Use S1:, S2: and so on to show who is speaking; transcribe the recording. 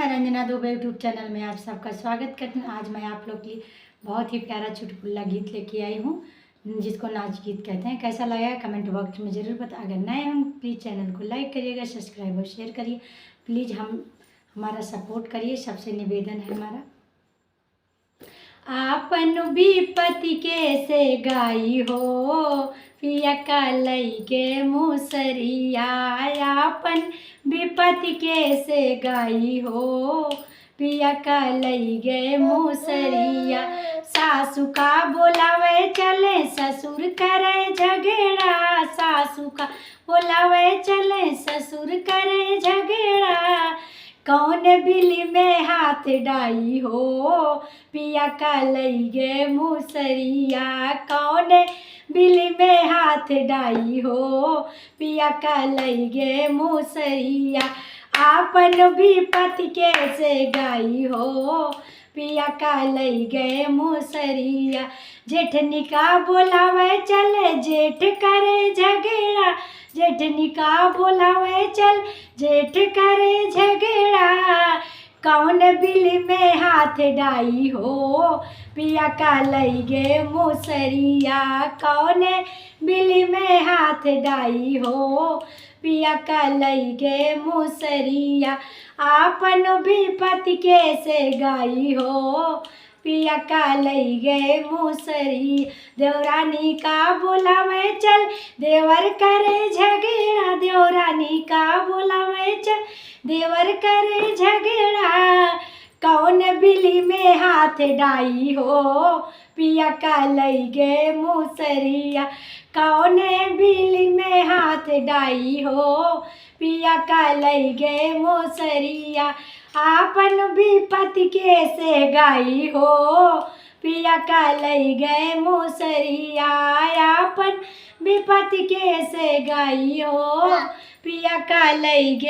S1: नमस्कार, Ranjana Dubey YouTube channel में आप सबका स्वागत करती हूँ। आज मैं आप लोग के लिए बहुत ही प्यारा चुटकुला गीत लेके आई हूँ, जिसको नाच गीत कहते हैं। कैसा लगा कमेंट बॉक्स में ज़रूर बता। अगर नए हम प्लीज़ चैनल को लाइक करिएगा, सब्सक्राइब और शेयर करिए। प्लीज़ हमारा सपोर्ट करिए, सबसे निवेदन है हमारा। आपन विपत्ति कैसे गाई हो, पिया कालई के मुसरिया। आपन विपत्ति कैसे गाई हो, पिया कालई गे मुसरिया। सासू का बोलावे चले, ससुर करे झगड़ा। सासू का बोलावे चले, ससुर करे झगड़ा। कौन बिल्ली में हाथ डाई हो, पिया कालई गे मुसरिया। कौन बिल्ली में हाथ डाई हो, पिया कालई गे मुसरिया। आपन विपत्ति कैसे गाई हो, पिया कालई गे मुसरिया। जेठनी का बोलावे चले, जेठ करे झगड़ा। जेठनी का बोलावे चल, जेठ करे झगड़ा। कौन बिल्ली में हाथ डाई हो, पिया कालई गे मुसरिया। कौन बिल्ली में हाथ डाई हो, पिया कालई गे मुसरिया। आपन विपत्ति कैसे गाई हो, पिया कालई गे मुसरी। देवरानी का बोलावे चल, देवर करे झगड़ा। देवरानी का बोलावे चल, देवर करे झगड़ा। कौन बिल्ली में हाथ डाई हो, पिया कालई गे मुसरिया। कौन बिल्ली में हाथ डाई हो, पिया कालई गे मुसरिया। आपन विपत्ति कैसे गाई हो, पिया कालई गे मुसरिया। आपन विपत्ति कैसे गाई हो, पिया कालई गे